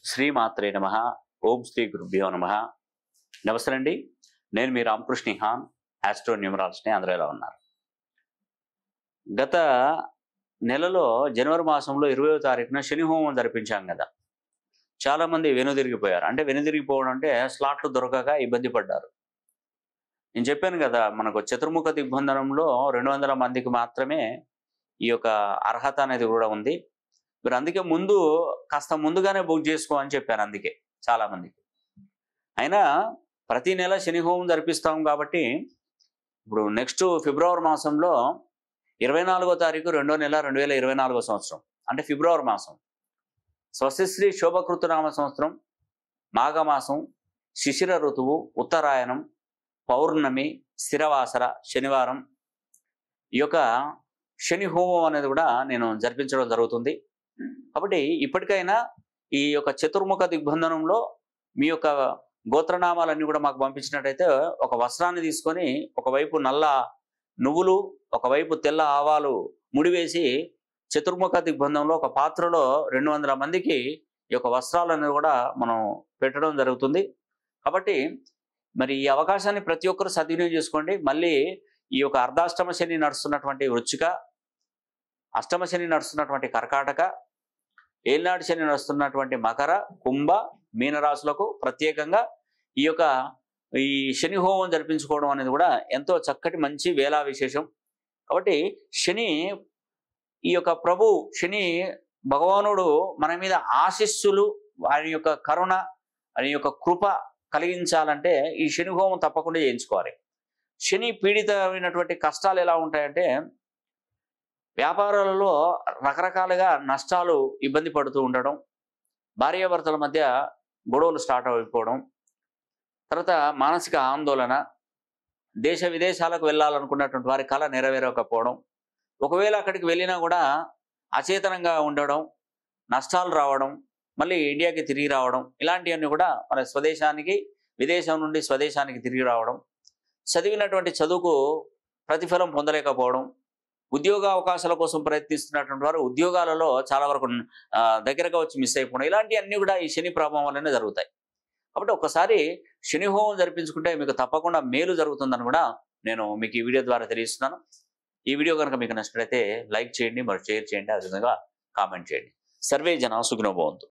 శ్రీమాత్రే నమః. ఓం శ్రీ గురుభ్యో నమః. నమస్తే అండి. నేను మీ రామకృష్ణ హాన్, ఆస్ట్రో న్యూమరాలజిస్ట్ని. అందరూ ఎలా ఉన్నారు? గత నెలలో జనవరి మాసంలో 20వ తారీఖున శని హోమం జరిపించాం కదా. చాలామంది వెనుదిరిగిపోయారు. అంటే వెనుదిరిగిపోవడం అంటే స్లాట్లు దొరకక ఇబ్బంది పడ్డారు. నేను చెప్పాను కదా, మనకు చతుర్ముఖ దిగ్బంధనంలో 200 మందికి మాత్రమే ఈ యొక్క అర్హత అనేది కూడా ఉంది. మీరు అందుకే కాస్త ముందుగానే బుక్ చేసుకో అని చెప్పాను. అందుకే చాలామందికి. అయినా ప్రతి నెల శని హోమం జరిపిస్తాం కాబట్టి ఇప్పుడు నెక్స్ట్ ఫిబ్రవరి మాసంలో 24వ తారీఖు 2వ నెల 2024వ సంవత్సరం, అంటే ఫిబ్రవరి మాసం, స్వస్తిశ్రీ శోభకృతనామ సంవత్సరం, మాఘమాసం, శిశిర ఋతువు, ఉత్తరాయణం, పౌర్ణమి, స్థిరవాసర, శనివారం, ఈ యొక్క శని హోమం అనేది కూడా నేను జరిపించడం జరుగుతుంది. కాబట్టి ఇప్పటికైనా ఈ యొక్క చతుర్ముఖ దిగ్బంధనంలో మీ యొక్క గోత్రనామాలన్నీ కూడా మాకు పంపించినట్టయితే ఒక వస్త్రాన్ని తీసుకొని ఒకవైపు నల్ల నువ్వులు, ఒకవైపు తెల్ల ఆవాలు ముడివేసి చతుర్ముఖ దిగ్బంధంలో ఒక పాత్రలో 200 మందికి ఈ యొక్క వస్త్రాలను కూడా మనం పెట్టడం జరుగుతుంది. కాబట్టి మరి ఈ అవకాశాన్ని ప్రతి ఒక్కరు సద్వినియోగం చేసుకోండి. మళ్ళీ ఈ యొక్క అర్ధాష్టమ శని నడుస్తున్నటువంటి వృశ్చిక, అష్టమ శని నడుస్తున్నటువంటి కర్కాటక, ఏలినాటి శని నడుస్తున్నటువంటి మకర, కుంభ, మీనరాశులకు ప్రత్యేకంగా ఈ శని హోమం జరిపించుకోవడం అనేది కూడా ఎంతో చక్కటి మంచి వేళా విశేషం. కాబట్టి ఈ యొక్క శని భగవానుడు మన మీద ఆశీస్సులు, వారి యొక్క కరుణ, వారి యొక్క కృప కలిగించాలంటే ఈ శని హోమం తప్పకుండా చేయించుకోవాలి. శని పీడితమైనటువంటి కష్టాలు ఎలా ఉంటాయంటే, వ్యాపారాలలో రకరకాలుగా నష్టాలు, ఇబ్బంది పడుతూ ఉండడం, భార్యాభర్తల మధ్య గొడవలు స్టార్ట్ అయిపోవడం, తర్వాత మానసిక ఆందోళన, దేశ విదేశాలకు వెళ్ళాలనుకున్నటువంటి వారి కళ నెరవేరకపోవడం, ఒకవేళ అక్కడికి వెళ్ళినా కూడా అచేతనంగా ఉండడం, నష్టాలు రావడం, మళ్ళీ ఇండియాకి తిరిగి రావడం, ఇలాంటివన్నీ కూడా మన స్వదేశానికి, విదేశం నుండి స్వదేశానికి తిరిగి రావడం, చదివినటువంటి చదువుకు ప్రతిఫలం పొందలేకపోవడం, ఉద్యోగ అవకాశాల కోసం ప్రయత్నిస్తున్నటువంటి వారు ఉద్యోగాలలో చాలా వరకు దగ్గరగా వచ్చి మిస్ అయిపోవడం, ఇలాంటివన్నీ కూడా ఈ శని ప్రభావం వల్లనే జరుగుతాయి. కాబట్టి ఒక్కసారి శని హోమం జరిపించుకుంటే మీకు తప్పకుండా మేలు జరుగుతుందని కూడా నేను మీకు ఈ వీడియో ద్వారా తెలియజేస్తున్నాను. ఈ వీడియో కనుక మీకు నచ్చినట్లయితే లైక్ చేయండి, మరి షేర్ చేయండి, అదేవిధంగా కామెంట్ చేయండి. సర్వే జన సుఖినో భవంతు.